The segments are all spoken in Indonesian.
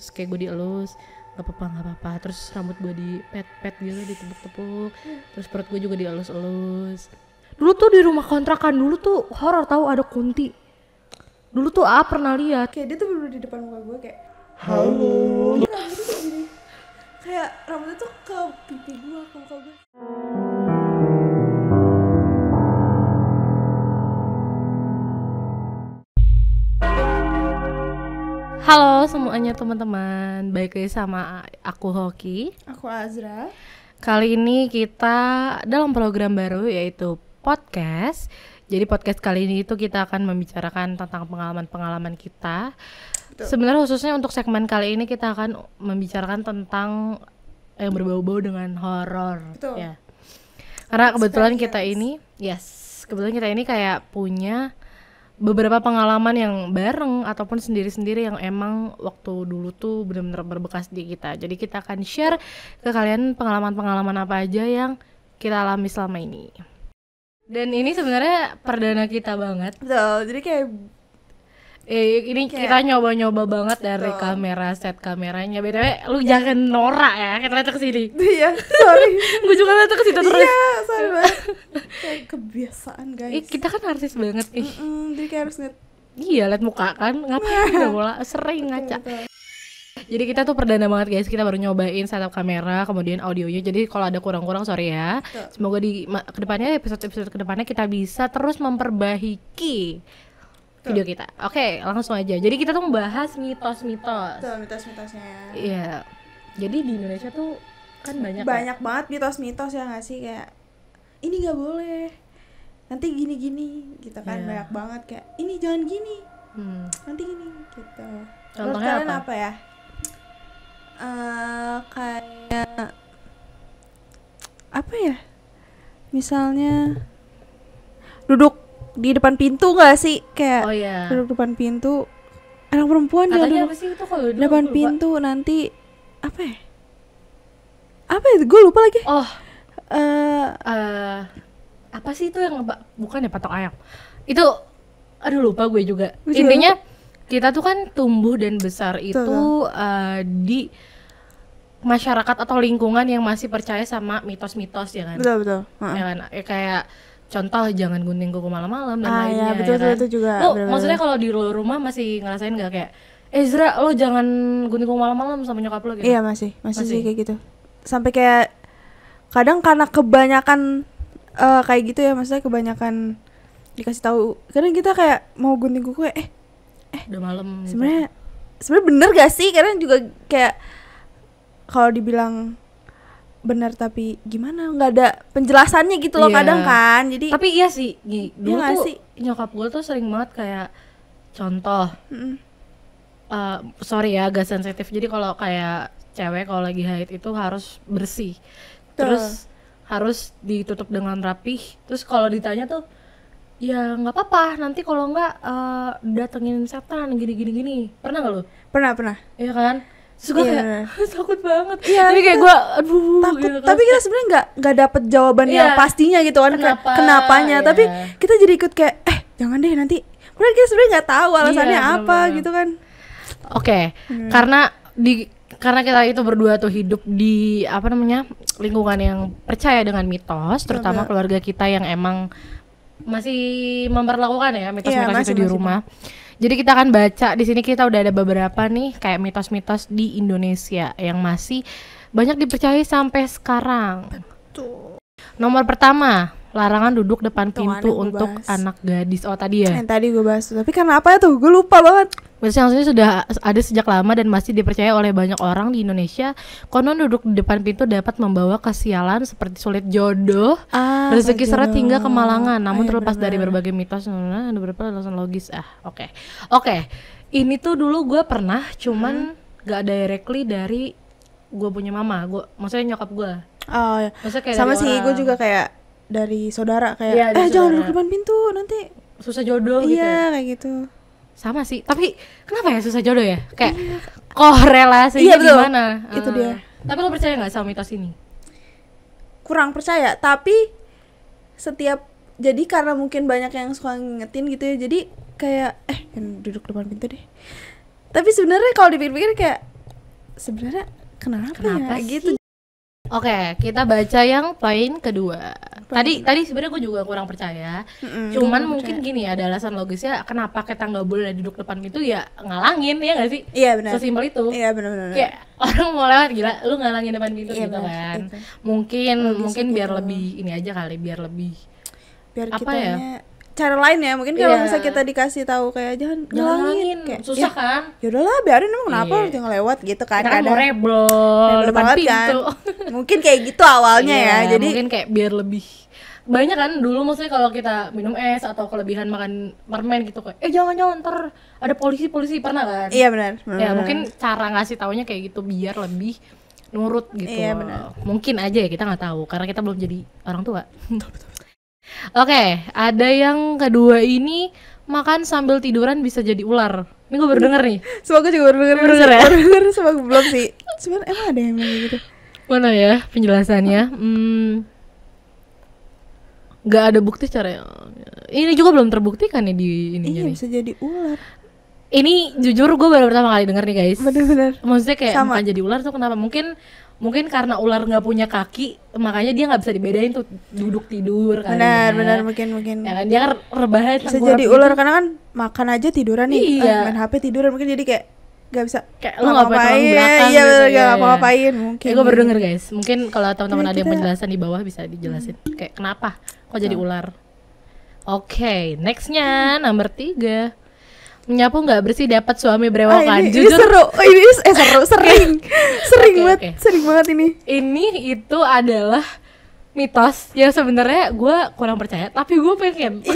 terus kayak gue dielus, nggak apa-apa, terus rambut gue di pet gitu, ditepuk-tepuk, terus perut gue juga dielus-elus. Dulu tuh di rumah kontrakan dulu tuh horor, tahu ada kunti. Dulu tuh pernah lihat. Kayak dia tuh bener di depan muka gue kayak halo. Rambutnya tuh gini. Kayak rambutnya tuh ke pipi gue, ke muka gue. Halo semuanya teman-teman, balik lagi sama aku Hoki. Aku Azra. Kali ini kita dalam program baru yaitu podcast. Jadi podcast kali ini itu kita akan membicarakan tentang pengalaman-pengalaman kita. Betul. Sebenarnya khususnya untuk segmen kali ini kita akan membicarakan tentang yang berbau-bau dengan horor. Betul. Ya. Karena kebetulan Experience. kebetulan kita ini kayak punya beberapa pengalaman yang bareng ataupun sendiri-sendiri yang emang waktu dulu tuh benar-benar berbekas di kita. Jadi kita akan share ke kalian pengalaman-pengalaman apa aja yang kita alami selama ini. Dan ini sebenarnya perdana kita banget. Betul, jadi kayak Ini kita nyoba-nyoba banget dari set kameranya. BTW lu jangan norak ya, kita lihat ke sini. iya, sorry. Gue juga lihat ke situ terus. Iya, sorry banget. Kayak kebiasaan guys. Kita kan artis banget. Jadi kayak harus ngeliat. Iya, lihat muka kan. Ngapain udah mulai sering ngaca. Jadi kita tuh perdana banget guys, kita baru nyobain setup kamera, kemudian audionya. Jadi kalau ada kurang-kurang sorry ya. Semoga di kedepannya episode-episode kedepannya kita bisa terus memperbaiki video kita. Oke, langsung aja. Jadi kita tuh membahas mitos-mitos. Betul, mitos-mitosnya. Iya. Jadi di Indonesia tuh kan banyak banget mitos-mitos ya nggak sih, kayak ini nggak boleh, nanti gini-gini gitu kan. Banyak banget kayak ini jangan gini, nanti gini gitu. Contohnya kalian apa ya? Kayak apa ya? Misalnya duduk di depan pintu nggak sih, kayak duduk depan pintu anak perempuan katanya dia apa sih itu kalau duduk depan pintu nanti apa itu gue lupa lagi. Apa sih itu yang bukan ya patok ayam itu, aduh lupa gue juga. Intinya kita tuh kan tumbuh dan besar itu di masyarakat atau lingkungan yang masih percaya sama mitos-mitos ya kan. Betul Ya kan, kayak contoh jangan gunting kuku malam-malam dan ya, lainnya. betul, ya kan? itu juga. Lo maksudnya kalau di rumah masih ngerasain nggak kayak Ezra lo jangan gunting kuku malam-malam sama nyokap lo gitu? Iya masih sih kayak gitu. Sampai kayak kadang karena kebanyakan kayak gitu ya, maksudnya kebanyakan dikasih tahu. Kadang kita kayak mau gunting kuku udah malam. Sebenarnya bener gak sih? Kadang juga kayak kalau dibilang benar tapi gimana, nggak ada penjelasannya gitu loh kadang kan. Jadi tapi iya sih dulu tuh sih? Nyokap gue tuh sering banget kayak contoh sorry ya agak sensitif. Jadi kalau kayak cewek kalau lagi haid itu harus bersih. Terus harus ditutup dengan rapih. Terus kalau ditanya tuh ya nggak apa-apa, nanti kalau nggak datengin setan gini. Pernah nggak lo? Pernah. Iya kan? Terus gue kayak takut banget. Jadi kayak gue aduh takut gitu kan. tapi kita sebenarnya nggak dapet jawaban yang pastinya gitu kan. Kenapanya. Tapi kita jadi ikut kayak jangan deh nanti. Padahal kita sebenarnya nggak tahu alasannya apa gitu kan. Oke. Karena kita itu berdua tuh hidup di lingkungan yang percaya dengan mitos, terutama keluarga kita yang emang masih memperlakukan ya mitos-mitos itu di rumah. Jadi kita akan baca di sini, kita udah ada beberapa nih kayak mitos-mitos di Indonesia yang masih banyak dipercayai sampai sekarang. Betul. Nomor pertama, larangan duduk depan pintu untuk anak gadis. Oh tadi ya? Yang tadi gue bahas, tapi karena apa tuh? Gue lupa banget. Maksudnya sudah ada sejak lama dan masih dipercaya oleh banyak orang di Indonesia. Konon duduk di depan pintu dapat membawa kesialan seperti sulit jodoh, rezeki seret hingga kemalangan. Namun terlepas dari berbagai mitos, ada beberapa alasan logis. Oke. Ini tuh dulu gue pernah, cuman gak directly dari gue punya mama. Maksudnya nyokap gue. Oh ya. Sama sih, gue juga kayak dari saudara kayak jangan duduk depan pintu nanti susah jodoh gitu. Iya kayak gitu. Sama sih, tapi kenapa ya susah jodoh ya? Kayak korelasinya gimana? Itu dia. Tapi lo percaya nggak sama mitos ini? Kurang percaya, tapi jadi karena mungkin banyak yang suka ngingetin gitu ya, jadi kayak duduk depan pintu deh. Tapi sebenarnya kalau dipikir-pikir kayak sebenarnya kenapa Kenapa ya sih? gitu. Oke, kita baca yang poin kedua. Tadi sebenarnya gue juga kurang percaya. Cuman mungkin gini, ada alasan logisnya kenapa kita nggak boleh duduk depan pintu, ya ngalangin, ya nggak sih? Iya benar. Sesimpel itu. Iya benar. Kayak orang mau lewat, gila, lu ngalangin depan pintu Iya, gitu benar, kan. itu. Mungkin biar gitu. lebih ini aja kali, biar lebih Biar apa kitanya ya? cara lain ya, mungkin kalau Iya. misalnya kita dikasih tahu kayak jangan ngalangin, kayak susah kan? ya udahlah biarin, emang kenapa Iya. lu tinggal lewat gitu kan. Kita kan mau rebel depan banget pintu. Mungkin kayak gitu awalnya Iya, ya. Jadi mungkin kayak biar lebih banyak kan dulu, maksudnya kalau kita minum es atau kelebihan makan permen gitu kayak jangan ntar ada polisi pernah kan? iya benar. Ya mungkin cara ngasih taunya kayak gitu biar lebih nurut gitu. Iya, benar. Mungkin aja ya, kita nggak tahu karena kita belum jadi orang tua. Oke, ada yang kedua ini, makan sambil tiduran bisa jadi ular. Ini gue baru denger nih. Semoga juga baru denger Baru denger ya? Baru denger, semoga belum sih. Sebenarnya emang ada yang bilang gitu. Mana ya penjelasannya? Nggak ada bukti secara. Ini juga belum terbuktikan nih di ininya Iya nih. bisa jadi ular. Ini jujur gue baru pertama kali denger nih guys. Bener-bener. Maksudnya kayak Sama. bukan jadi ular tuh kenapa? Mungkin karena ular nggak punya kaki, makanya dia nggak bisa dibedain tuh duduk tidur kali ya. Benar mungkin. Ya kan dia kan rebahan Bisa tengkurap jadi gitu. ular karena kan makan aja tiduran nih. Iya. Main HP tiduran, mungkin jadi kayak gak bisa Kayak lu nggak pakai tulang belakang Iya gitu, bener, iya, gak iya. ngapa-ngapain mungkin. Gue baru denger guys. Mungkin kalau teman-teman Jadi ada yang kita- penjelasan di bawah bisa dijelasin. Kayak kenapa kok jadi ular? Oke, nextnya nomor 3. Menyapu nggak bersih dapat suami brewokan. ini Jujur seru. Seru, sering Oke, banget, oke. sering banget ini. ini itu adalah mitos yang sebenarnya gue kurang percaya, tapi gue pengen.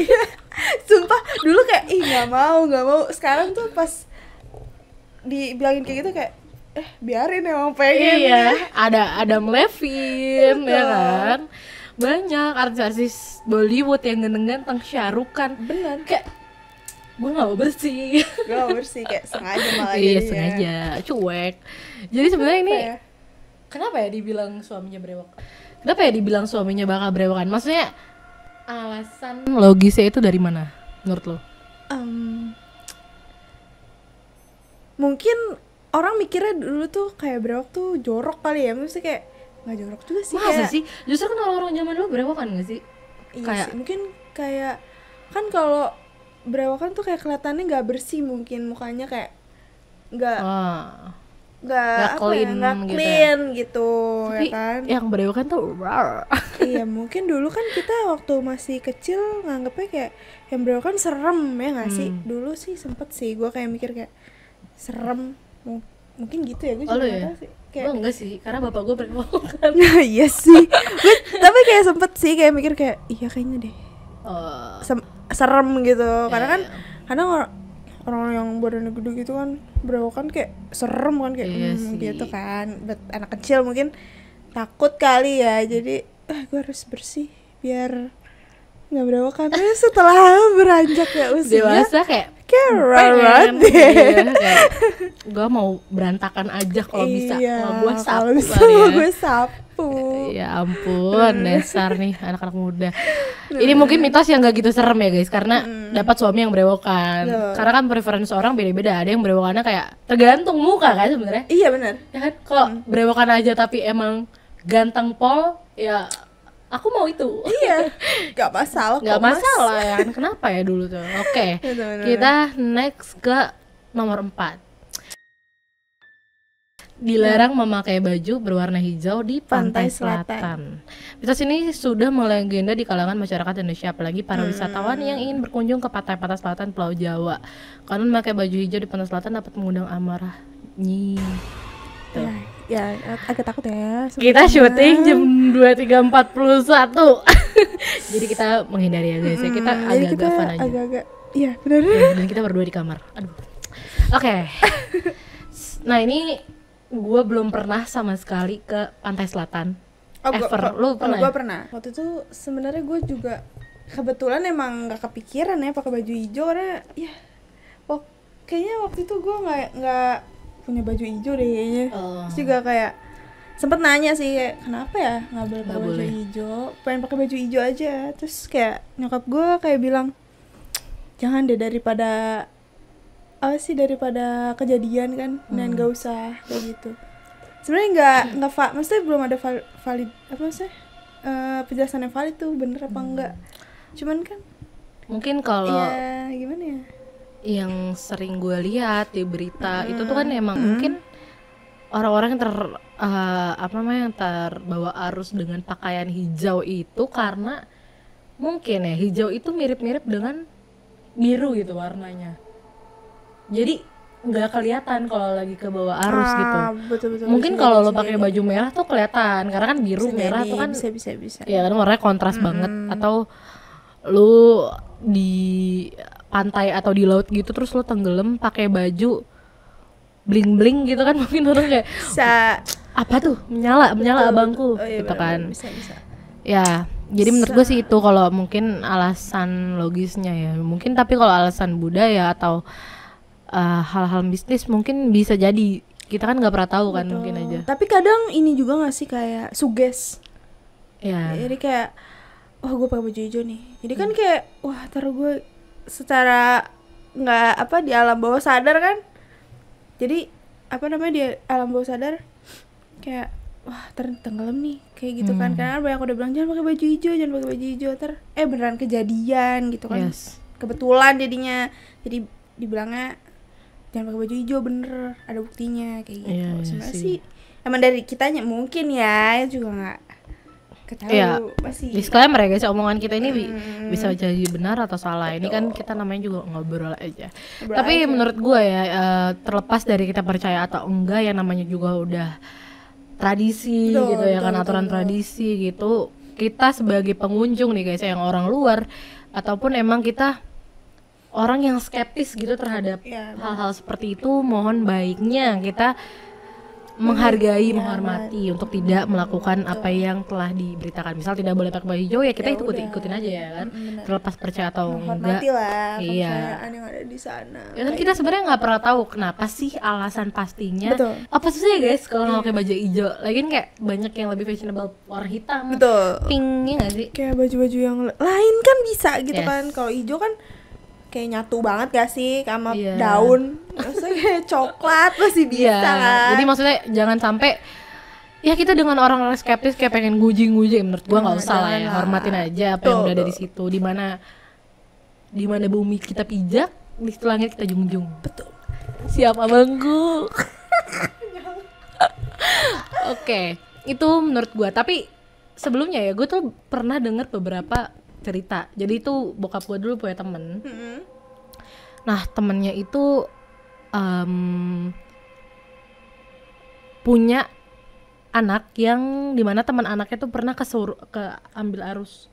Sumpah dulu kayak nggak mau. Sekarang tuh pas dibilangin kayak gitu kayak biarin, emang pengen. Iya, ada Adam Levine ya kan. Banyak artis-artis Bollywood yang ganteng-ganteng, Shah Rukh Khan. Bener. Kayak gue nggak mau bersih. Gak bersih, kayak sengaja malah Iya, jadinya. sengaja cuek. Jadi sebenarnya ini Apa ya? kenapa ya dibilang suaminya brewok? Kenapa ya dibilang suaminya bakal brewokan? Maksudnya alasan logisnya itu dari mana menurut lo? Mungkin orang mikirnya dulu tuh kayak brewok tuh jorok kali ya, maksudnya kayak nggak jorok juga sih. Masa kayak, sih? Justru kan orang-orang zaman dulu brewokan gak sih? iya kayak- sih, mungkin kayak kan kalau berewokan tuh kayak kelihatannya nggak bersih, mungkin mukanya kayak nggak Nggak apa ya, clean nggak gitu ya. clean gitu, Tapi ya kan. yang brewokan tuh rar. Iya mungkin dulu kan kita waktu masih kecil nganggepnya kayak yang berewokan serem ya nggak sih. Dulu sih sempet sih gue kayak mikir kayak serem. Mungkin gitu ya, gue Oh, juga lu nggak ya? tahu sih kayak. Gue enggak sih, karena bapak gue brewokan. Nah iya sih. Tapi kayak sempet sih kayak mikir kayak iya kayaknya deh Oh, serem gitu, karena kan iya. kadang orang yang badannya gede gitu kan berewokan kayak serem kan, kayak Iya sih. gitu kan. Buat anak kecil mungkin takut kali ya, jadi gue harus bersih biar nggak berewokan. Tapi setelah beranjak ya usia dewasa kayak keren deh. Iya, gue mau berantakan aja kalau bisa. Iya, Kalau gue sapu kalau bisa kali ya. gue sapu. Ya ampun, dasar nih anak-anak muda. Ini mungkin mitos yang gak gitu serem ya guys, karena dapat suami yang brewokan. Betul. Karena kan preferensi orang beda-beda. Ada yang brewokannya kayak tergantung muka kan sebenarnya. Iya benar. Ya kan, kalau brewokan aja tapi emang ganteng pol, ya aku mau itu. Iya, nggak masalah. Nggak kok, Mas. masalah ya kan, kenapa ya dulu tuh. Oke, Betul. kita next ke nomor 4. Dilarang memakai baju berwarna hijau di pantai Pantai Selatan. selatan. Mitos ini sudah melegenda di kalangan masyarakat Indonesia, apalagi para wisatawan yang ingin berkunjung ke pantai-pantai selatan Pulau Jawa. Karena memakai baju hijau di pantai selatan dapat mengundang amarah Nyi. Tuh. Ya, agak takut ya. Kita sebenarnya. syuting jam 23.41. Jadi kita menghindari ya guys ya. Kita Jadi agak-agak fun aja. agak-agak, iya benar. Ya, dan kita berdua di kamar. Aduh. Oke. Nah, ini gue belum pernah sama sekali ke pantai selatan. Ever. Lu pernah? Gue pernah. Waktu itu sebenarnya gue juga kebetulan emang nggak kepikiran ya pakai baju hijau, karena ya kayaknya waktu itu gue nggak punya baju hijau deh kayaknya. Oh. Terus juga kayak sempet nanya sih kayak kenapa ya nggak boleh Nggak pakai baju boleh. hijau, pengen pakai baju hijau aja. Terus kayak nyokap gue kayak bilang jangan deh, daripada apa sih daripada kejadian kan, dan gak usah kayak gitu. Sebenarnya nggak maksudnya belum ada valid apa sih penjelasan yang valid tuh bener apa enggak. Cuman kan mungkin kalau ya gimana ya, yang sering gue lihat di berita itu tuh kan emang mungkin orang-orang yang yang terbawa arus dengan pakaian hijau itu karena mungkin ya hijau itu mirip-mirip dengan biru gitu warnanya, jadi nggak kelihatan kalau lagi ke bawah arus gitu. Betul, Mungkin kalau lo pakai baju merah tuh kelihatan karena kan biru bisa merah jadi, tuh kan bisa ya kan warnanya kontras banget. Atau lo di pantai atau di laut gitu terus lo tenggelam pakai baju bling bling gitu kan, mungkin orang kayak bisa apa tuh menyala abangku gitu kan. Bisa Ya jadi menurut gue sih itu kalau mungkin alasan logisnya ya mungkin, tapi kalau alasan budaya atau hal-hal bisnis mungkin bisa jadi, kita kan nggak pernah tahu kan. Betul. Mungkin aja. Tapi kadang ini juga nggak sih kayak suges ya, jadi kayak wah gue pakai baju hijau nih, jadi kan kayak wah taruh gue secara nggak apa di alam bawah sadar kan, jadi apa namanya di alam bawah sadar kayak wah tenggelam nih kayak gitu kan, karena banyak udah bilang jangan pakai baju hijau beneran kejadian gitu kan. yes. Kebetulan jadinya jadi dibilangnya jangan pakai baju hijau, bener ada buktinya kayak gitu. Iya, Sebenarnya sih emang dari kitanya mungkin ya juga nggak ketahui masih disclaimer ya guys, omongan kita ini bisa jadi benar atau salah. Betul. Ini kan kita namanya juga ngobrol aja. Tapi menurut gue ya terlepas dari kita percaya atau enggak, yang namanya juga udah tradisi gitu ya kan, aturan tradisi gitu. Kita sebagai pengunjung nih guys, yang orang luar ataupun emang kita orang yang skeptis gitu terhadap hal-hal seperti itu, mohon baiknya kita menghargai, menghormati untuk tidak melakukan apa yang telah diberitakan. Misal tidak boleh pakai baju hijau ya kita ikutin aja ya kan. Terlepas percaya atau enggak. Lah, iya. Yang ada di sana. Ya kan kita sebenarnya nggak pernah tahu kenapa sih alasan pastinya. Betul. Apa sih ya guys kalau nggak pakai baju hijau? Lagian kayak banyak yang lebih fashionable warna hitam. Betul. Pinknya nggak sih? Kayak baju-baju yang lain kan bisa gitu kan. Kalau hijau kan kayak nyatu banget gak sih sama daun, maksudnya kayak coklat masih bisa kan. Jadi maksudnya jangan sampai ya kita dengan orang-orang skeptis kayak pengen guji menurut gua nggak usah lah ya, hormatin aja apa yang udah ada di situ, di mana bumi kita pijak, di situ langit kita junjung. Betul. Siap abangku. Oke, itu menurut gua. Tapi sebelumnya ya gua tuh pernah dengar beberapa cerita. Jadi itu bokap gue dulu punya temen. Nah temennya itu punya anak yang dimana teman anaknya tuh pernah ambil arus.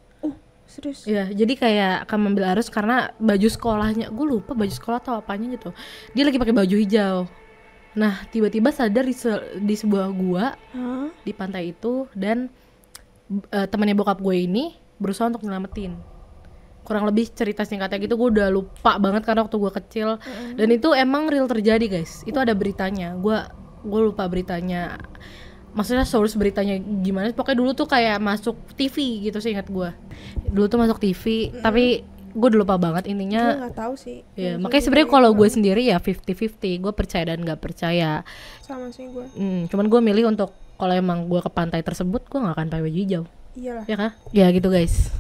Serius? Ya jadi kayak akan ambil arus karena baju sekolahnya, gue lupa baju sekolah atau apanya gitu. Dia lagi pakai baju hijau. Nah tiba-tiba sadar di sebuah gua di pantai itu, dan temannya bokap gue ini berusaha untuk nyelamatin. Kurang lebih cerita singkatnya gitu, gue udah lupa banget karena waktu gue kecil. Dan itu emang real terjadi guys, itu ada beritanya. Gue lupa beritanya, maksudnya source beritanya gimana. Pokoknya dulu tuh kayak masuk TV gitu sih, ingat gue dulu tuh masuk TV. Tapi gue udah lupa banget intinya. Gue nggak tahu sih ya, makanya sebenarnya kalau gue sendiri ya 50-50, gue percaya dan nggak percaya. Sama sih gue. Cuman gue milih untuk kalau emang gue ke pantai tersebut, gue nggak akan pakai baju hijau. Iyalah. Ya kan? Ya gitu guys.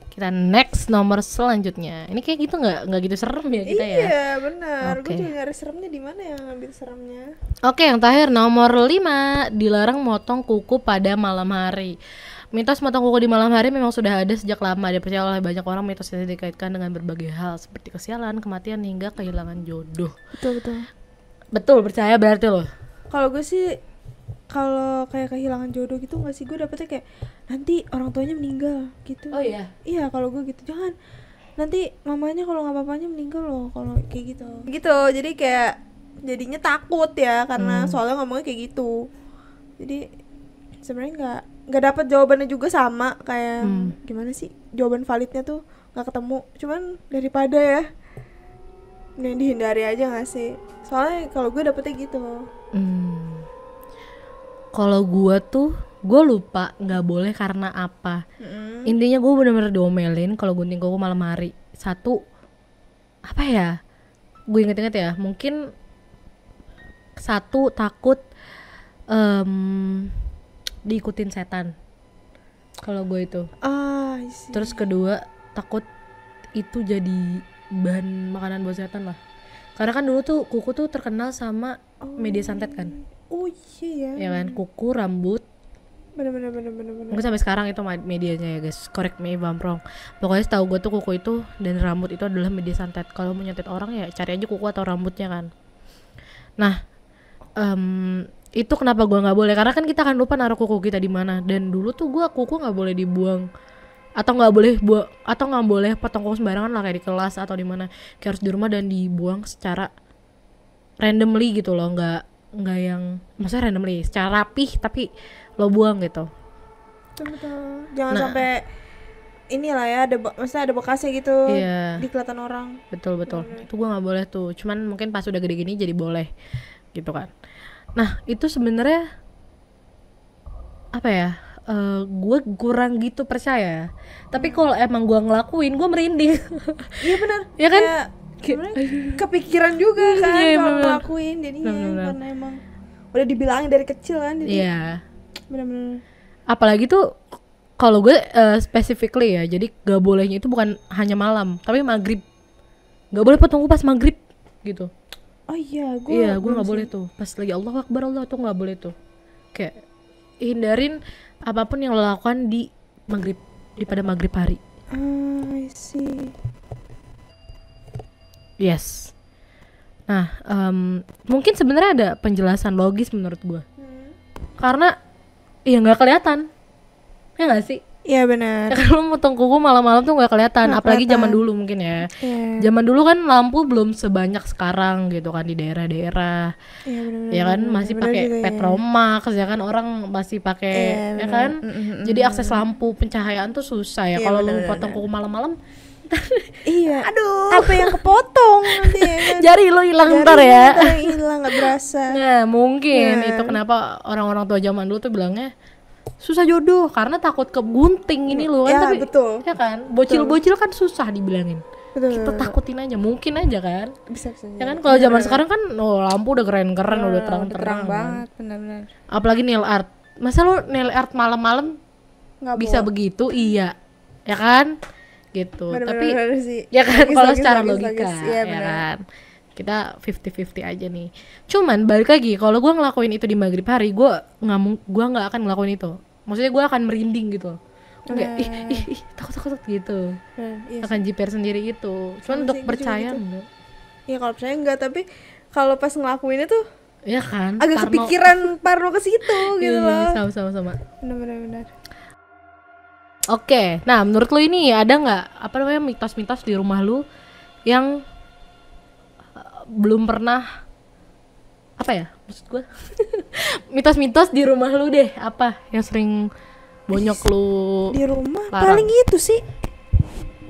Kita next nomor selanjutnya. Ini kayak gitu nggak gitu serem ya kita ya? Iya benar. Gue juga nyari seremnya di mana ya, ngambil seremnya. Oke, yang terakhir nomor 5, dilarang motong kuku pada malam hari. Mitos motong kuku di malam hari memang sudah ada sejak lama. Dipercaya oleh banyak orang mitos ini dikaitkan dengan berbagai hal seperti kesialan, kematian hingga kehilangan jodoh. Betul percaya berarti loh. Kalau gue sih kalau kayak kehilangan jodoh gitu nggak sih, gue dapetnya kayak nanti orang tuanya meninggal gitu. Oh iya. Iya kalau gue gitu, jangan nanti mamanya kalau nggak papanya meninggal loh kalau kayak gitu. Jadi kayak jadinya takut ya karena soalnya ngomongnya kayak gitu. Jadi sebenarnya nggak dapat jawabannya juga sama kayak gimana sih jawaban validnya tuh nggak ketemu. Cuman daripada ya mending dihindari aja nggak sih, soalnya kalau gue dapetnya gitu. Kalau gue lupa nggak boleh karena apa. Intinya gue bener-bener diomelin kalau gunting kuku malam hari. Satu, apa ya, gue inget-inget ya, mungkin satu takut diikutin setan kalau gue itu. I see. Terus kedua takut itu jadi bahan makanan buat setan lah. Karena kan dulu tuh kuku tuh terkenal sama media santet kan. Oh iya Ya kan, kuku, rambut. bener. Mungkin sampai sekarang itu medianya ya guys. Correct me if I'm wrong. Pokoknya setahu gue tuh kuku itu dan rambut itu adalah media santet. Kalau mau nyantet orang ya cari aja kuku atau rambutnya kan. Nah, itu kenapa gue nggak boleh? Karena kan kita akan lupa naruh kuku kita di mana. Dan dulu tuh gue kuku nggak boleh dibuang atau nggak boleh potong kuku sembarangan lah, kayak di kelas atau di mana. Kayak harus di rumah dan dibuang secara randomly gitu loh, nggak yang maksudnya randomly, secara rapih tapi lo buang gitu. Betul. Jangan sampai inilah ya, maksudnya ada bekasnya gitu. Iya. Di kelihatan orang. Betul. Itu gue nggak boleh tuh. Cuman mungkin pas udah gede gini jadi boleh gitu kan. Nah itu sebenarnya apa ya? Gue kurang gitu percaya. Tapi kalau emang gue ngelakuin, gue merinding. Iya benar. Ya kan? Kepikiran juga kan Iya, kalau bener. ngelakuin jadinya Bener. karena emang udah dibilangin dari kecil kan. Jadi Iya. benar-benar. Apalagi tuh kalau gue specifically ya, jadi gak bolehnya itu bukan hanya malam, tapi maghrib. Gak boleh potong kuku pas maghrib gitu. Oh iya, gue nggak boleh tuh. Pas lagi Allahu Akbar Allah tuh nggak boleh tuh. Kayak hindarin apapun yang lo lakukan di maghrib, daripada maghrib hari. I see. Yes. Nah, mungkin sebenarnya ada penjelasan logis menurut gue. Karena ya nggak kelihatan, ya nggak sih? Iya benar. Ya, kalau motong kuku malam-malam tuh nggak kelihatan, apalagi zaman dulu mungkin ya. Zaman dulu kan lampu belum sebanyak sekarang gitu kan di daerah-daerah. Iya benar. Ya kan masih pakai Petromax ya kan, orang masih pakai ya kan. Jadi akses lampu pencahayaan tuh susah ya. Kalau lu potong kuku malam-malam iya. Aduh. Apa yang kepotong nanti ya kan? jari lu hilang ntar ya. Hilang nggak berasa. Nah mungkin itu kenapa orang-orang tua zaman dulu tuh bilangnya susah jodoh karena takut kegunting ini loh kan. Ya, tapi betul. ya kan bocil-bocil kan susah dibilangin. Betul. Kita takutin aja, mungkin aja kan. Bisa. Ya kan kalau zaman sekarang kan lampu udah keren-keren, udah terang-terang banget, benar-benar. Apalagi nail art. Masa lu nail art malam-malam Nggak bisa begitu? Iya. Ya kan? Gitu. Tapi sih. ya kan kalau secara logis, logika iya, ya kan. Kita 50-50 aja nih. Cuman balik lagi kalau gue ngelakuin itu di maghrib hari, gue nggak akan ngelakuin itu. Maksudnya gue akan merinding gitu. Enggak, ih, takut gitu. Iya Akan jiper sendiri itu. Cuman untuk percaya gitu. enggak. Ya kalau percaya enggak, tapi kalau pas ngelakuinnya tuh Ya kan? agak kepikiran parno ke situ gitu loh. Sama. Benar. Oke, nah menurut lu ini ada nggak apa namanya mitos-mitos di rumah lu yang belum pernah apa ya maksud gue mitos-mitos di rumah lu deh, apa yang sering bonyok lu Di rumah larang? paling itu sih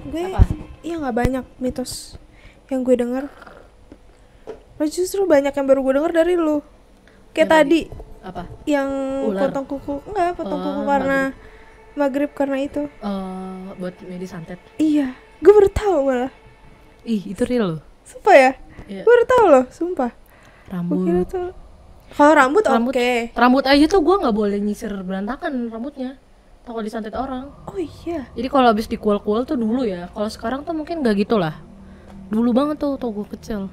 gue Apa? iya nggak banyak mitos yang gue dengar. Justru banyak yang baru gue dengar dari lu. Kayak Yang tadi apa? yang Ular. potong kuku, enggak potong Oh, kuku karena maghrib karena itu. Buat medi santet. Iya, gue baru tahu malah. Ih, itu real loh. Sumpah ya? Iya. Gue baru tahu loh, sumpah. Gue kira Rambut. tuh. Kalau rambut oke. Rambut aja tuh gue nggak boleh nyisir berantakan rambutnya. Kalau disantet orang. Oh iya. Jadi kalau habis dikual-kual tuh dulu ya. Kalau sekarang tuh mungkin nggak gitu lah. Dulu banget tuh gue kecil.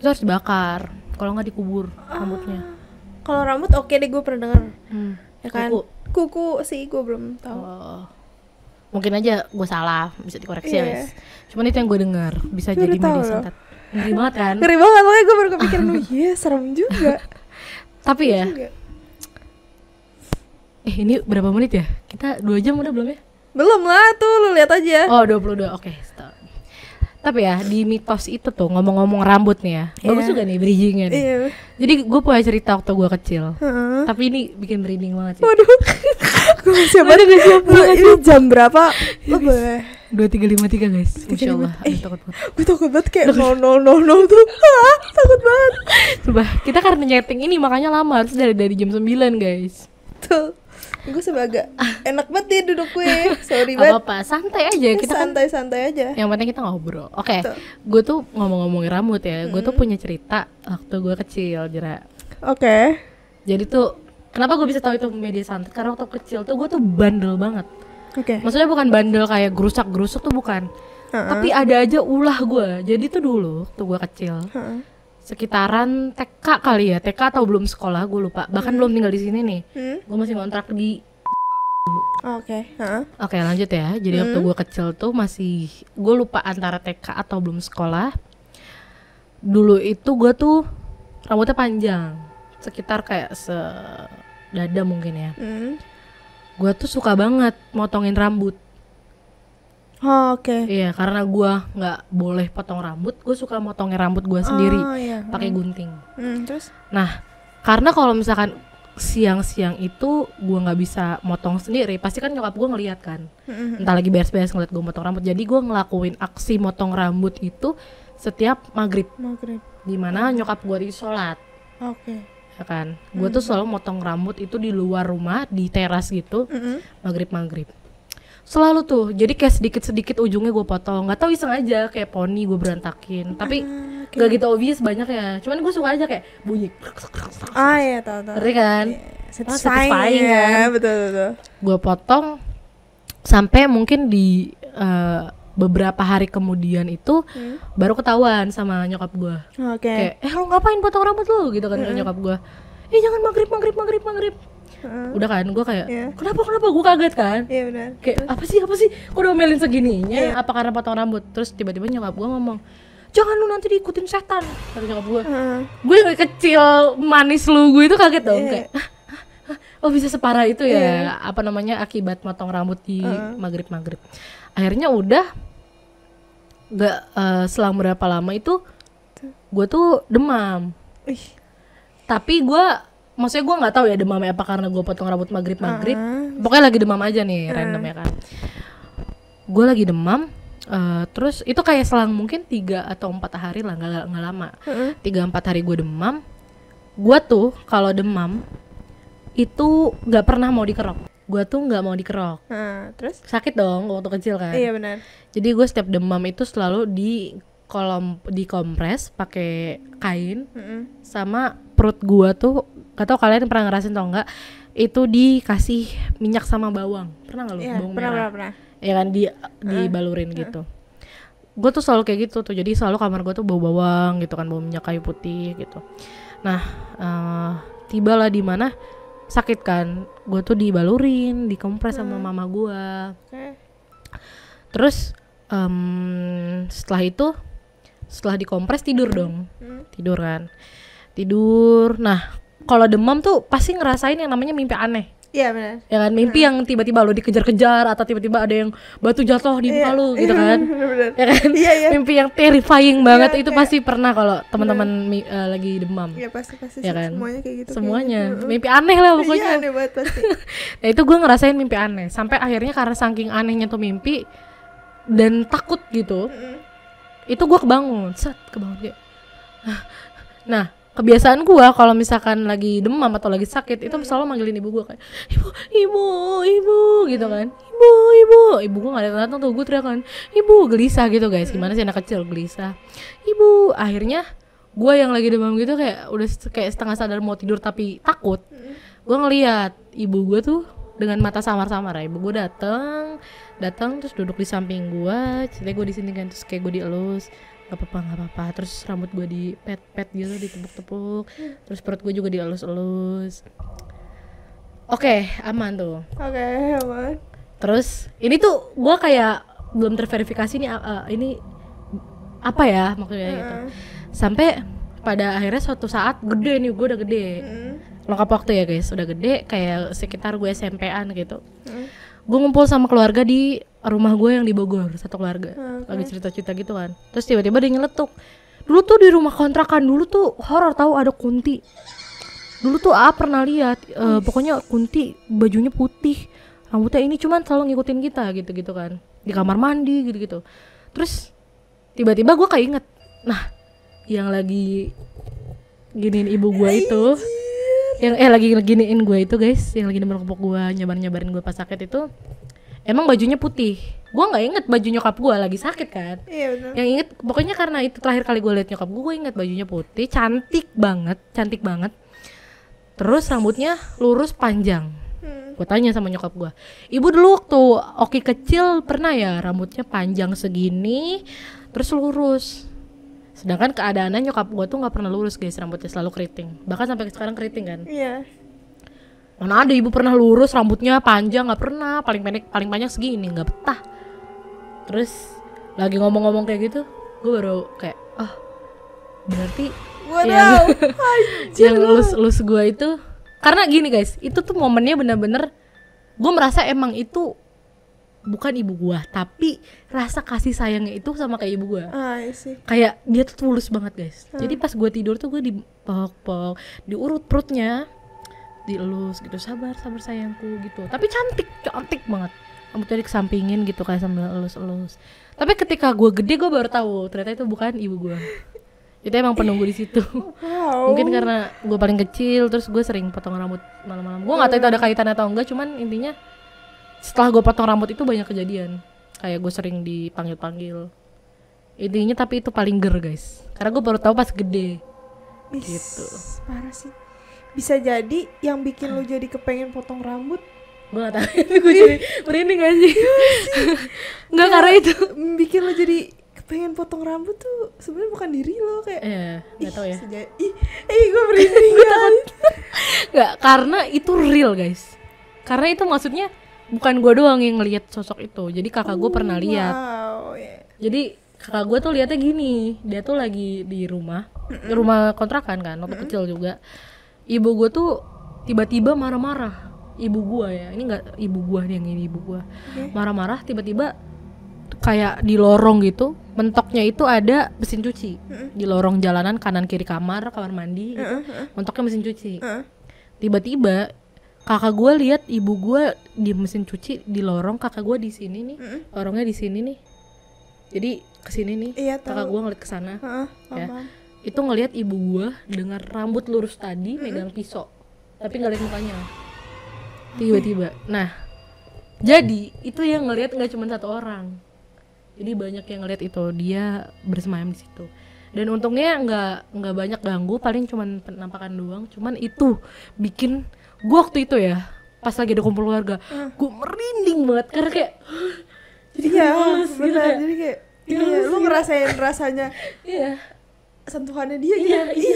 Itu harus dibakar. Kalau nggak dikubur rambutnya. Kalau rambut oke deh, gue pernah dengar. Ya kan? Kuku. Kuku sih gue belum tahu. Oh. Mungkin aja gue salah, bisa dikoreksi ya Iya. guys. Cuman itu yang gue dengar, bisa Gue jadi udah tahu media loh. santet. Ngeri banget kan? Ngeri banget, makanya gue baru kepikiran, oh iya serem juga. Tapi ya, Juga. ini berapa menit ya? Kita 2 jam udah belum ya? Belum lah tuh, lu lihat aja. Oh 22, oke stop. Tapi ya di mitos itu tuh ngomong-ngomong rambut nih ya, bagus juga nih bridgingnya nih. Iya. Jadi gue punya cerita waktu gue kecil. Heeh. Tapi ini bikin merinding banget sih. Waduh. Gue gak siap banget. Ini jam berapa? Lo boleh. 2353 guys. Masya Allah. Aduh, takut banget. Gue takut banget kayak no tuh. Takut banget. Coba kita karena nyeting ini makanya lama, harus dari jam 9 guys. Tuh. Gue sebagai enak banget dia duduk gue. Sorry Gak banget. apa-apa, santai aja kita kan. Santai-santai aja. Yang penting kita ngobrol. Oke, Betul. gue tuh ngomongin rambut ya. Gue tuh punya cerita waktu gue kecil, Jera. Oke. Jadi tuh kenapa gue bisa tahu itu media santet? Karena waktu kecil tuh gue tuh bandel banget. Oke. Maksudnya bukan bandel kayak gerusak-gerusuk tuh bukan. Tapi ada aja ulah gue. Jadi tuh dulu tuh gue kecil. Sekitaran TK kali ya, TK atau belum sekolah gue lupa. Bahkan belum tinggal di sini nih. Gue masih ngontrak di. Oke. Oke, lanjut ya. Jadi waktu gue kecil tuh masih, gue lupa antara TK atau belum sekolah. Dulu itu gue tuh rambutnya panjang, sekitar kayak dada mungkin ya. Gue tuh suka banget motongin rambut. Oke. Iya, karena gue nggak boleh potong rambut, gue suka motongin rambut gue sendiri Iya. pakai gunting. Terus? Nah, karena kalau misalkan siang-siang itu gue nggak bisa motong sendiri, pasti kan nyokap gue ngeliat kan, entah lagi beres-beres ngeliat gue motong rambut. Jadi gue ngelakuin aksi motong rambut itu setiap maghrib, dimana nyokap gue itu sholat. Oke. Ya kan, gue tuh selalu motong rambut itu di luar rumah, di teras gitu, maghrib. Selalu tuh, jadi kayak sedikit-sedikit ujungnya gue potong. Gak tau, iseng aja, kayak poni gue berantakin. Tapi gak gitu obvious banyak ya. Cuman gue suka aja kayak bunyi. Iya, tahu. Ngerti kan? Satisfying ya, betul. Gue potong sampai mungkin di beberapa hari kemudian itu baru ketahuan sama nyokap gue. Oke. Kayak, lo ngapain potong rambut lo? Gitu kan nyokap gue. Jangan maghrib. Udah kan, gue kayak kenapa gue kaget kan. Iya benar. Kayak apa sih kok udah omelin segininya, apa karena potong rambut. Terus tiba-tiba nyokap gue ngomong, jangan lu nanti diikutin setan, kata nyokap gue. Gue yang kecil manis lugu itu kaget dong. Kayak oh bisa separah itu ya, apa namanya, akibat potong rambut di maghrib. Akhirnya udah gak selang berapa lama itu gue tuh demam. Tapi maksudnya gue nggak tahu ya demamnya apa karena gue potong rambut maghrib. Pokoknya lagi demam aja nih, random ya kan. Gue lagi demam, terus itu kayak selang mungkin 3 atau 4 hari lah, nggak lama. 3-4 hari gue demam. Gue tuh kalau demam itu nggak pernah mau dikerok. Gue tuh nggak mau dikerok. Terus? Sakit dong waktu kecil kan. Iya benar. Jadi gue setiap demam itu selalu dikompres pakai kain, sama perut gue tuh, gak tau kalian pernah ngerasain tau enggak, itu dikasih minyak sama bawang. Pernah gak lu? Bawang merah. Pernah. Ya kan, dibalurin gitu. Gue tuh selalu kayak gitu tuh, jadi selalu kamar gue tuh bau bawang gitu kan, bau minyak kayu putih gitu. Nah, tibalah di mana sakit kan, gue tuh dibalurin, dikompres sama mama gue. Terus setelah dikompres tidur dong. Tidur. Nah, kalau demam tuh pasti ngerasain yang namanya mimpi aneh. Iya benar. Ya kan, mimpi yang tiba-tiba lo dikejar-kejar atau tiba-tiba ada yang batu jatuh di muka lo gitu kan. Benar. Ya kan? Iya. Mimpi yang terrifying banget itu pasti pernah kalau teman-teman lagi demam. Iya pasti Ya kan? semuanya kayak gitu. Semuanya. Mimpi aneh lah pokoknya. Iya, aneh banget pasti. Nah, itu gue ngerasain mimpi aneh. Sampai akhirnya karena saking anehnya tuh mimpi dan takut gitu. Itu gue kebangun kayak. Nah, kebiasaan gue kalau misalkan lagi demam atau lagi sakit itu selalu manggilin ibu gue kayak ibu gitu kan, ibu gue nggak datang tuh, gue teriak kan ibu, gelisah gitu guys. Gimana sih anak kecil gelisah, ibu. Akhirnya gue yang lagi demam gitu kayak udah kayak setengah sadar mau tidur tapi takut. Gue ngeliat ibu gue tuh dengan mata samar-samar. Ibu gue datang terus duduk di samping gue, ceritanya gue di sini kan, terus kayak gue dielus. Gak apa-apa, terus rambut gue di pet gitu, ditepuk-tepuk, terus perut gue juga dielus-elus. Oke, aman tuh. Aman. Terus ini tuh gue kayak belum terverifikasi nih ini apa ya maksudnya gitu. Sampai pada akhirnya suatu saat gede nih, gue udah gede. Lengkap waktu ya guys, udah gede, kayak sekitar gue SMP-an gitu. Gue ngumpul sama keluarga di rumah gue yang di Bogor, satu keluarga. Lagi cerita-cerita gitu kan. Terus tiba-tiba dia nyeletuk. Dulu tuh di rumah kontrakan dulu tuh horor, tahu ada kunti. Dulu tuh pernah lihat pokoknya kunti bajunya putih, rambutnya ini, cuman selalu ngikutin kita gitu-gitu kan. Di kamar mandi gitu-gitu. Terus tiba-tiba gue keinget. Nah, yang lagi giniin ibu gue itu yang lagi giniin gue itu guys, yang lagi nempel gue, nyabarin gue pas sakit itu, emang bajunya putih. Gue nggak inget baju nyokap gue lagi sakit kan. Iya benar. Yang inget pokoknya karena itu terakhir kali gue liat nyokap gue inget bajunya putih, cantik banget. Terus rambutnya lurus panjang. Gue tanya sama nyokap gue, ibu dulu waktu Oki kecil pernah ya rambutnya panjang segini terus lurus? Sedangkan keadaannya nyokap gue tuh nggak pernah lurus guys, rambutnya selalu keriting, bahkan sampai sekarang keriting kan. Iya. Mana ada ibu pernah lurus rambutnya panjang, nggak pernah. Paling panjang segini, nggak betah. Terus lagi ngomong-ngomong kayak gitu, gue baru kayak berarti Waduh. yang lulus gue itu karena gini guys, itu tuh momennya bener-bener gue merasa emang itu bukan ibu gue, tapi rasa kasih sayangnya itu sama kayak ibu gue. Iya sih. Kayak dia tuh tulus banget guys. Jadi pas gue tidur tuh gue dipeluk-peluk, diurut perutnya, dielus gitu, sabar sayangku gitu. Tapi cantik banget. Rambutnya dikesampingin gitu kayak sambil elus-elus. Tapi ketika gue gede gue baru tahu ternyata itu bukan ibu gue. Itu emang penunggu di situ. Wow. Mungkin karena gue paling kecil, terus gue sering potong rambut malam-malam. Gue nggak tahu itu ada kaitan atau enggak, cuman intinya setelah gue potong rambut itu banyak kejadian. Kayak gue sering dipanggil-panggil. Intinya tapi itu paling ger guys. Karena gue baru tahu pas gede. Gitu. Parah sih. Bisa jadi yang bikin lo jadi kepengen potong rambut. Gue gak tahu. Gue jadi merinding gak sih? Enggak, karena itu bikin lo jadi kepengen potong rambut tuh sebenarnya bukan diri lo kayak. Gak tahu ya. Gue merinding kan. Gak, karena itu real guys. Karena itu maksudnya bukan gue doang yang ngelihat sosok itu. Jadi kakak gue pernah lihat. Wow, yeah. Jadi kakak gue tuh lihatnya gini, dia tuh lagi di rumah kontrakan kan, waktu kecil juga. Ibu gue tuh tiba-tiba marah-marah. Ibu gue ya, ini nggak ibu gue yang ini ibu gue. Marah-marah tiba-tiba kayak di lorong gitu, mentoknya itu ada mesin cuci. Di lorong jalanan kanan kiri kamar mandi gitu. Mentoknya mesin cuci. Tiba-tiba kakak gue lihat ibu gue di mesin cuci di lorong, kakak gue di sini nih. Lorongnya di sini nih. Jadi kesini nih, iya, kakak gue ngeliat kesana, ya. Paham. Itu ngelihat ibu gue dengan rambut lurus tadi megang pisau, tapi nggak lihat mukanya. Tiba-tiba, nah, jadi itu yang ngelihat nggak cuma satu orang, jadi banyak yang ngelihat itu, dia bersemayam di situ. Dan untungnya nggak banyak ganggu, paling cuma penampakan doang. Cuman itu bikin gue waktu itu ya, pas lagi ada kumpul keluarga, gue merinding banget karena kayak jadi benar, jadi kayak lu ngerasain rasanya sentuhannya dia gitu.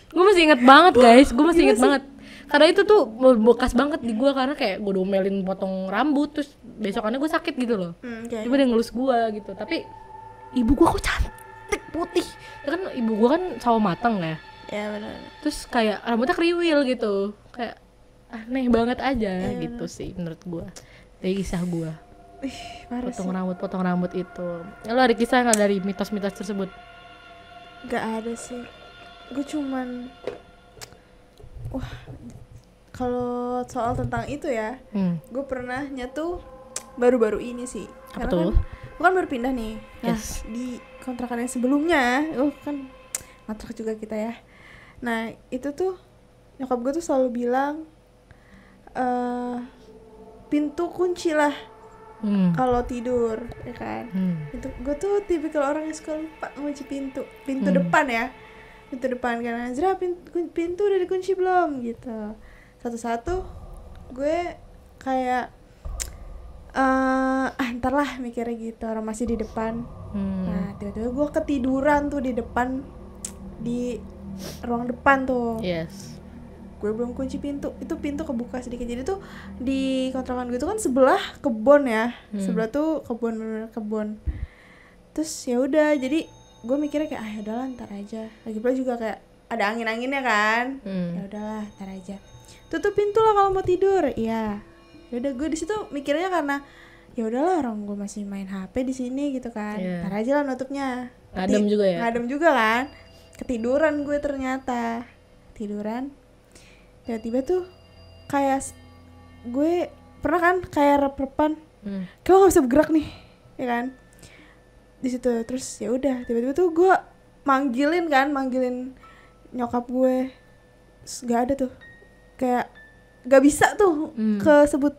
Gue masih inget banget guys, gue masih inget banget karena itu tuh bekas banget di gue, karena kayak gue domelin potong rambut terus besokannya gue sakit gitu loh. Tiba dia ngelus gue gitu, tapi ibu gue kok cantik putih ya kan, ibu gue kan sawo matang ya Benar. terus kayak rambutnya kriwil gitu, kayak aneh banget aja gitu sih menurut gue dari kisah gue. Potong rambut itu. Lo ada kisah nggak dari mitos-mitos tersebut? Gak ada sih. Gue cuman kalau soal tentang itu ya, gue pernah nyatu baru-baru ini sih. Apa Karena tuh? Gue kan baru pindah nih. Nah, Yes. di kontrakan yang sebelumnya, kan ngontrak juga kita ya. Nah, itu tuh nyokap gue tuh selalu bilang pintu kunci lah kalau tidur, ya kan. Itu gue tuh tipikal orang yang suka lupa ngunci pintu depan ya, pintu depan karena Azra pintu udah dikunci belum gitu. Satu-satu gue kayak ntar lah mikirnya gitu, orang masih di depan. Nah tiba-tiba gue ketiduran tuh di depan, di ruang depan tuh. Yes. Gue belum kunci pintu, itu pintu kebuka sedikit. Jadi tuh di kontrakan gue tuh kan sebelah kebon ya, sebelah tuh kebon, bener kebon. Terus ya udah, jadi gue mikirnya kayak ya udahlah ntar aja. Lagi pula juga kayak ada angin-anginnya kan. Ya udahlah ntar aja. Tutup pintu lah kalau mau tidur. Iya. Ya udah, gue di situ mikirnya karena ya udahlah orang gue masih main HP di sini gitu kan. Ntar aja lah nutupnya. Ngadem juga ya. Ngadem juga kan. Ketiduran gue ternyata. Tiduran. Tiba-tiba tuh kayak gue pernah kan kayak rep-repan, kayak nggak bisa bergerak nih, ya kan? Di situ terus ya udah tiba-tiba tuh gue manggilin nyokap gue, nggak ada tuh, kayak gak bisa tuh kesebut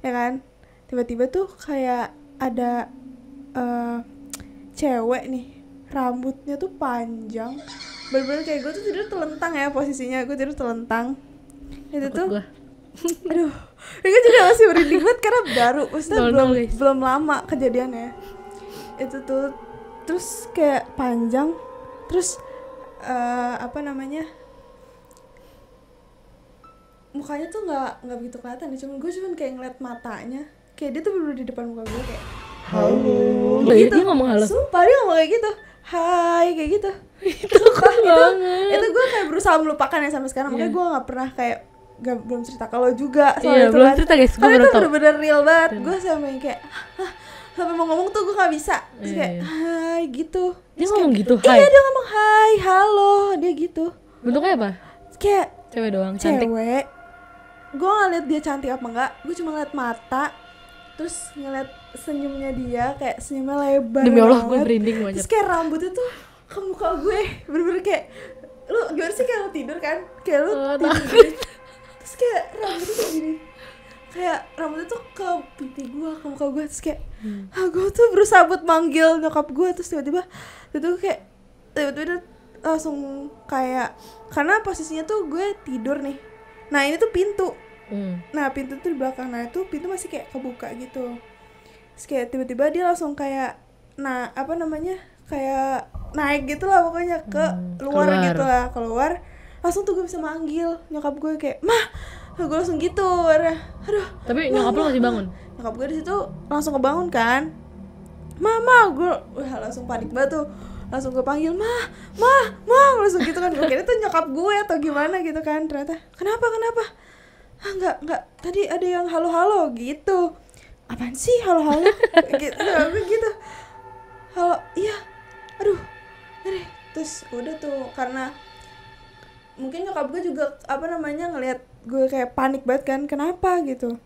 ya kan. Tiba-tiba tuh kayak ada cewek nih, rambutnya tuh panjang, bener-bener kayak gue tuh tidur telentang ya, posisinya gue tidur telentang. Itu tuh aduh, ini juga masih merinding banget karena baru, maksudnya belum lama kejadiannya. Itu tuh terus kayak panjang, terus apa namanya, mukanya tuh nggak begitu kelihatan, gue cuman kayak ngeliat matanya, kayak dia tuh bener-bener di depan muka gue kayak halo gitu. Dia ngomong halo, sumpah dia ngomong kayak gitu, hai kayak gitu. Sumpah itu gue kayak berusaha melupakan ya sampai sekarang. Makanya gue nggak pernah kayak belum cerita kalau juga soal itu belum kan. cerita guys, gue karena baru itu tahu. bener-bener real banget. Gue sampai kayak sampai mau ngomong tuh gue nggak bisa, terus kayak hai gitu. Dia Terus ngomong kayak, gitu, hai? Iya dia ngomong hai, halo, dia gitu. Bentuknya apa? Kayak Cewek doang, cantik. Cewek. Gue nggak liat dia cantik apa enggak, gue cuma ngeliat mata, terus ngeliat senyumnya dia, kayak senyumnya lebar. Demi Allah banget. gue merinding banget. Terus kayak rambutnya tuh ke muka gue, bener-bener kayak lu gimana sih kayak lu tidur kan, kayak lu tidur gini. Terus kayak rambutnya tuh gini, kayak rambutnya tuh ke pipi gue, ke muka gue. Terus kayak gue tuh berusaha buat manggil nyokap gue, terus tiba-tiba langsung kayak, karena posisinya tuh gue tidur nih, nah ini tuh pintu, nah pintu tuh di belakang, nah itu pintu masih kayak kebuka gitu. Terus kayak tiba-tiba dia langsung kayak apa namanya, kayak naik gitu lah pokoknya ke luar gitu lah, keluar. Langsung tuh gue bisa manggil nyokap gue kayak mah, gue langsung gitu. Aduh. Tapi nyokap lo masih bangun? Nyokap gue di situ langsung kebangun kan. Mama, gue langsung panik banget tuh. Langsung gue panggil mah, langsung gitu kan. Gue kira tuh nyokap gue atau gimana gitu kan. Ternyata kenapa? Enggak, tadi ada yang halo gitu. Apaan sih halo gitu. Halo, iya. Aduh. Ngeri. Terus udah tuh, karena mungkin nyokap gue juga apa namanya ngelihat gue kayak panik banget kan, kenapa gitu.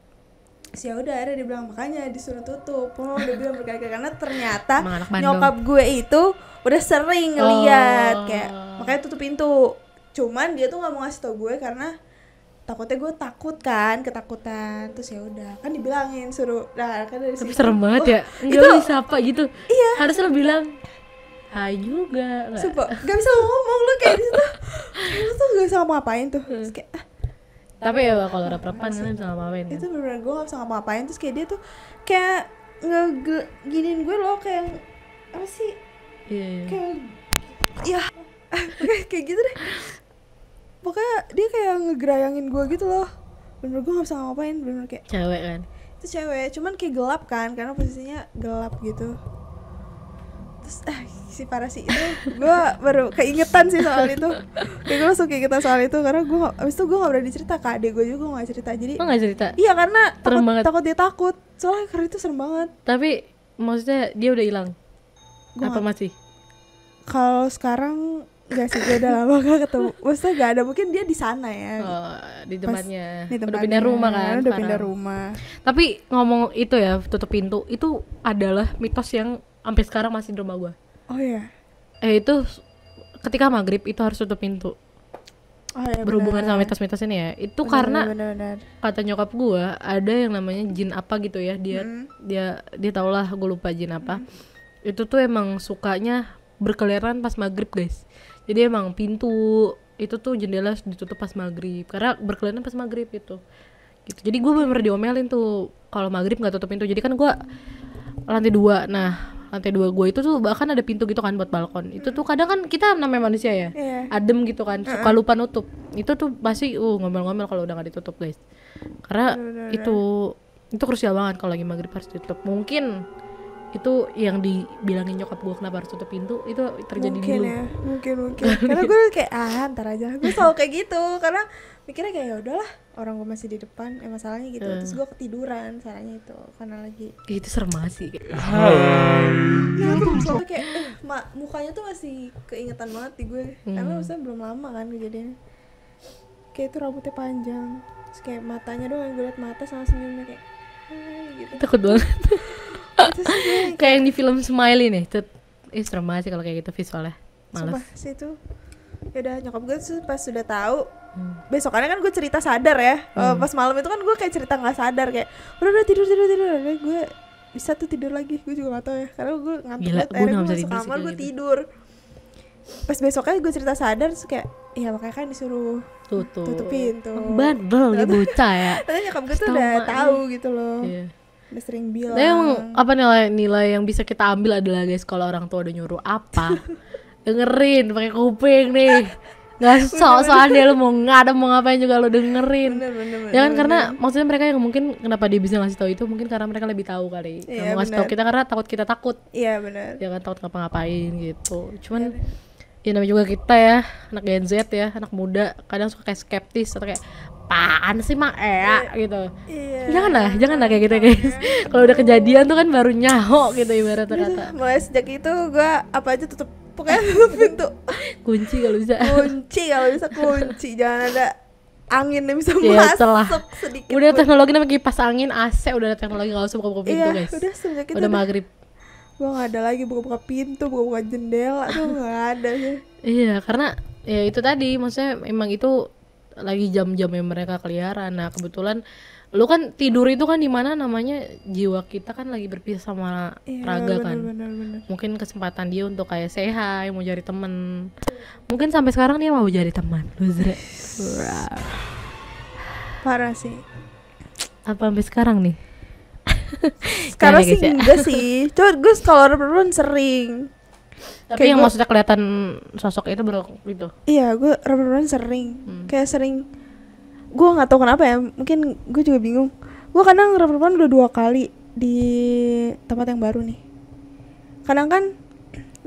Terus ya udah akhirnya dia bilang makanya disuruh tutup. Dia bilang berkali-kali karena ternyata nyokap gue itu udah sering ngeliat kayak, makanya tutup pintu. Cuman dia tuh nggak mau ngasih tau gue karena takutnya gue ketakutan. Terus ya udah kan dibilangin suruh. Nah kan dari tapi serem banget ya, nggak bisa disapa gitu. Iya. Harusnya lo bilang hai juga. Sumpah nggak bisa ngomong lo kayak di situ. Kayak lo tuh nggak bisa ngapa-ngapain tuh. Terus kayak tapi ya kalau ada perempuan kan bisa ngapa-ngapain kan? Itu bener-bener gue gak bisa ngapa-ngapain. Terus kayak dia tuh kayak giniin gue loh, kayak apa sih, kayak ya kayak gitu deh. Pokoknya dia kayak ngegerayangin gue gitu loh. Bener-bener gue gak bisa ngapain, bener-bener kayak cewek kan? Itu cewek, cuman kayak gelap kan, karena posisinya gelap gitu. Terus si parah sih itu, gue baru keingetan sih soal itu. Kayak gue langsung keingetan soal itu karena gue abis itu gue gak berani cerita ke adik gue juga, gue gak cerita. Jadi lo gak cerita? Iya karena takut dia takut, soalnya karena itu serem banget. Tapi maksudnya dia udah hilang apa masih? Kalau sekarang gak sih, gue udah lama gak ketemu. Maksudnya gak ada, mungkin dia di sana ya. Di tempatnya. Udah pindah rumah kan? Udah pindah rumah. Tapi ngomong itu ya, tutup pintu itu adalah mitos yang sampai sekarang masih di rumah gue. Oh iya. Itu ketika maghrib itu harus tutup pintu. Oh iya, berhubungan sama mitos-mitos ini ya. Itu karena bener. kata nyokap gue ada yang namanya jin apa gitu ya. Dia tau lah, gue lupa jin apa. Itu tuh emang sukanya berkeliaran pas maghrib guys. Jadi emang pintu itu tuh jendela ditutup pas maghrib karena berkeliaran pas maghrib gitu. Jadi gue bener-bener diomelin tuh kalau maghrib nggak tutup pintu. Jadi kan gue lantai 2. Nah lantai 2 gue itu tuh bahkan ada pintu gitu kan buat balkon. Itu tuh kadang kan kita namanya manusia ya, adem gitu kan, suka lupa nutup. Itu tuh pasti ngomel-ngomel kalau udah gak ditutup guys. Karena itu krusial banget kalau lagi maghrib harus ditutup. Mungkin itu yang dibilangin nyokap gue kenapa harus tutup pintu itu terjadi mungkin dulu. Ya, mungkin. Karena gue kayak ntar aja. Gue selalu kayak gitu karena mikirnya kayak ya udahlah, orang gue masih di depan, masalahnya gitu. Terus gue ketiduran, salahnya itu karena lagi. Itu serem banget sih. Ya tuh soalnya kayak mukanya tuh masih keingetan banget di gue. Karena maksudnya belum lama kan kejadiannya. Kayak itu rambutnya panjang, terus kayak matanya doang yang gue liat, mata sama senyumnya kayak gitu. Takut banget. Kayak yang di film Smiley nih. Itu serem banget sih kalau kayak gitu visualnya. Males. Sumpah sih itu. Ya udah nyokap gue tuh pas sudah tahu Besokannya kan gue cerita sadar ya. Pas malam itu kan gue kayak cerita nggak sadar kayak udah tidur. Udah gue bisa tuh tidur lagi. Gue juga nggak tahu ya karena gue ngantuk banget. Akhirnya gue masuk kamar gue tidur. Pas besoknya gue cerita sadar terus kayak iya makanya kan disuruh tutup pintu. Bandel ya bocah ya. Ternyata nyokap gue tuh udah tahu gitu loh. Udah sering bilang. Tapi emang apa nilai yang bisa kita ambil adalah guys, kalau orang tua udah nyuruh apa dengerin pakai kuping nih. Gak sok-sokan dia lu mau ngapain juga lu dengerin. Bener, ya kan karena maksudnya mereka yang mungkin kenapa dia bisa ngasih tahu itu mungkin karena mereka lebih tahu kali. Mau ngasih tahu kita karena takut kita takut. Iya benar. Ya kan takut ngapa-ngapain gitu. Cuman ya namanya juga kita ya anak Gen Z ya, anak muda kadang suka kayak skeptis atau kayak apaan sih mak gitu. Janganlah kayak gitu guys. Kalau udah kejadian tuh kan baru nyaho gitu ibaratnya kata. Mulai sejak itu gue apa aja tutup pokoknya tutup pintu. Kunci kalau bisa. Kunci jangan ada angin yang bisa masuk sedikit. Udah teknologi namanya kipas angin, AC, udah ada teknologi, nggak usah buka pintu guys. Udah sejak itu udah maghrib. Gue nggak ada lagi buka pintu, buka jendela tuh nggak ada sih. Iya karena ya itu tadi maksudnya emang itu lagi jam-jam yang mereka keliaran. Nah kebetulan lu kan tidur itu kan dimana namanya jiwa kita kan lagi berpisah sama raga kan. Bener. Mungkin kesempatan dia untuk kayak say hi, mau cari temen. Mungkin sampai sekarang dia mau cari teman. Loser. Parah sih. Apa sampai sekarang nih? Sekarang sih enggak sih. Coba gue kalau perempuan sering. Tapi kayak yang gua, maksudnya kelihatan sosok itu baru gitu. Iya, gue perempuan sering. Kayak sering. Gue nggak tahu kenapa ya. Mungkin gue juga bingung. Gue kadang perempuan udah 2 kali di tempat yang baru nih. Kadang kan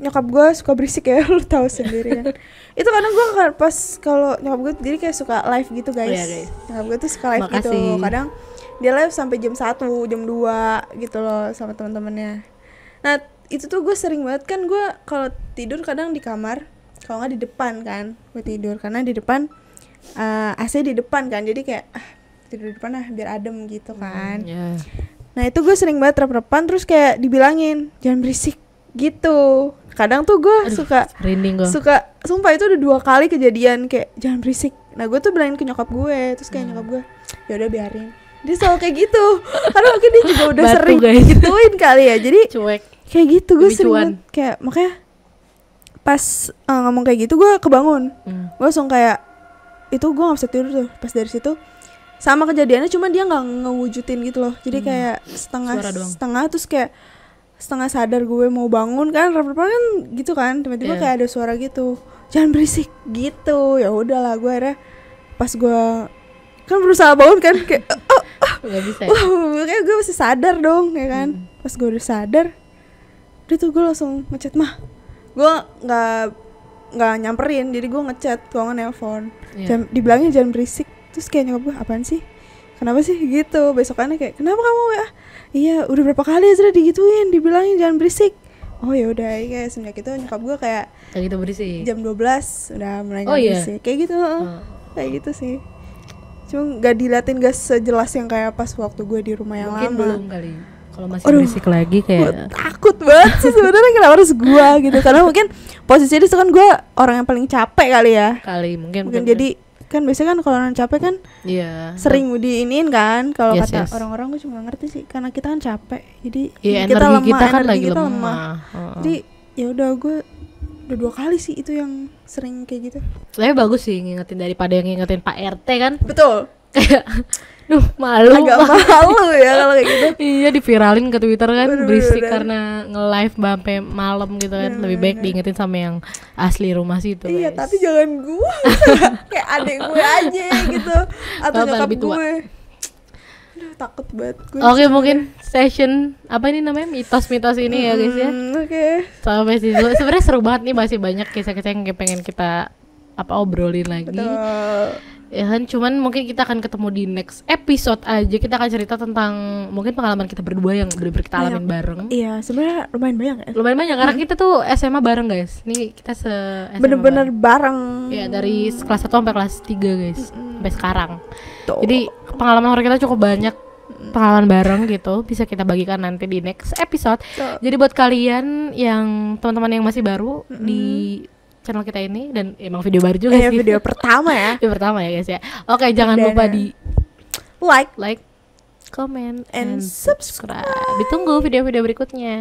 nyokap gue suka berisik ya, lu tahu sendiri kan. Itu kadang gue pas kalau nyokap gue jadi kayak suka live gitu guys. Oh, iya, guys. Nyokap gue tuh suka live gitu. Kadang dia live sampai jam 1, jam 2 gitu loh sama teman-temannya. Nah itu tuh gue sering banget kan, gue kalau tidur kadang di kamar, kalau nggak di depan kan gue tidur karena di depan AC di depan kan, jadi kayak tidur di depan biar adem gitu kan. Nah itu gue sering banget rep-repan terus kayak dibilangin jangan berisik gitu. Kadang tuh gue suka sumpah itu udah 2 kali kejadian kayak jangan berisik. Nah gue tuh bilangin ke nyokap gue, terus kayak nyokap gue ya udah biarin, dia selalu kayak gitu karena mungkin dia juga udah sering gituin kali ya, jadi cuek kayak gitu. Gue sering kayak makanya pas ngomong kayak gitu gue kebangun. Gue langsung kayak itu gue nggak bisa tidur tuh. Pas dari situ sama kejadiannya, cuma dia nggak ngewujudin gitu loh, jadi kayak setengah terus kayak setengah sadar gue mau bangun kan, rep-repan kan gitu kan, tiba-tiba kayak ada suara gitu jangan berisik gitu. Ya udahlah gue akhirnya pas gue kan berusaha bangun kan kayak nggak bisa ya? Kayak gue masih sadar dong ya kan. Pas gue udah sadar udah tuh gue langsung ngechat mah. Gue nggak nyamperin, jadi gue ngechat, gue nge-nelpon. Dibilangin jangan berisik, terus kayak nyokap gue apaan sih, kenapa sih gitu. Besokannya kayak kenapa kamu ya, iya udah berapa kali aja digituin, dibilangin jangan berisik. Oh ya udah, kayak semenjak itu nyokap gue kayak gitu berisik. Jam 12 udah mulai berisik kayak gitu. Kayak gitu sih. Cuma nggak diliatin gak sejelas yang kayak pas waktu gue di rumah yang mungkin lama. Belum kali. Kalau masih berisik lagi kayak takut banget sih sebenarnya, kenapa harus gue gitu. Karena mungkin posisinya itu kan gue orang yang paling capek kali ya. Mungkin jadi kan biasanya kan kalau orang capek kan sering diiniin kan. Kalau kata orang-orang gue cuma ngerti sih karena kita kan capek. Jadi kita lemah, kita kan lagi kita lemah. Jadi ya udah gue udah 2 kali sih itu yang sering kayak gitu. Tapi bagus sih ngingetin daripada yang ngingetin Pak RT kan. Betul. Kayak malu. Agak malu ya kalau kayak gitu. Iya, diviralin ke Twitter kan, berisik karena nge-live sampai malam gitu kan. Lebih baik diingetin sama yang asli rumah situ. Iya, guys. tapi jangan gue. Kayak adek gue aja gitu atau nyokap gue. Aduh, takut banget gue. Oke, mungkin session apa ini namanya, mitos-mitos ini ya guys ya. Oke. Sampai situ. Sebenarnya seru banget nih, masih banyak kisah-kisah yang pengen kita obrolin lagi. Betul. Ya kan, cuman mungkin kita akan ketemu di next episode aja. Kita akan cerita tentang mungkin pengalaman kita berdua yang bener-bener kita alamin bareng. Iya, sebenarnya lumayan banyak ya. Lumayan banyak karena kita tuh SMA bareng guys. Nih kita SMA bener-bener bareng. Iya, dari kelas 1 sampai kelas 3 guys. Sampai sekarang. Jadi pengalaman orang kita cukup banyak. Pengalaman bareng gitu bisa kita bagikan nanti di next episode. Jadi buat kalian yang teman-teman yang masih baru di channel kita ini, dan emang video baru juga sih. Video pertama ya. Video pertama ya guys ya. Oke, jangan lupa di like, comment, and and subscribe. Ditunggu video-video berikutnya.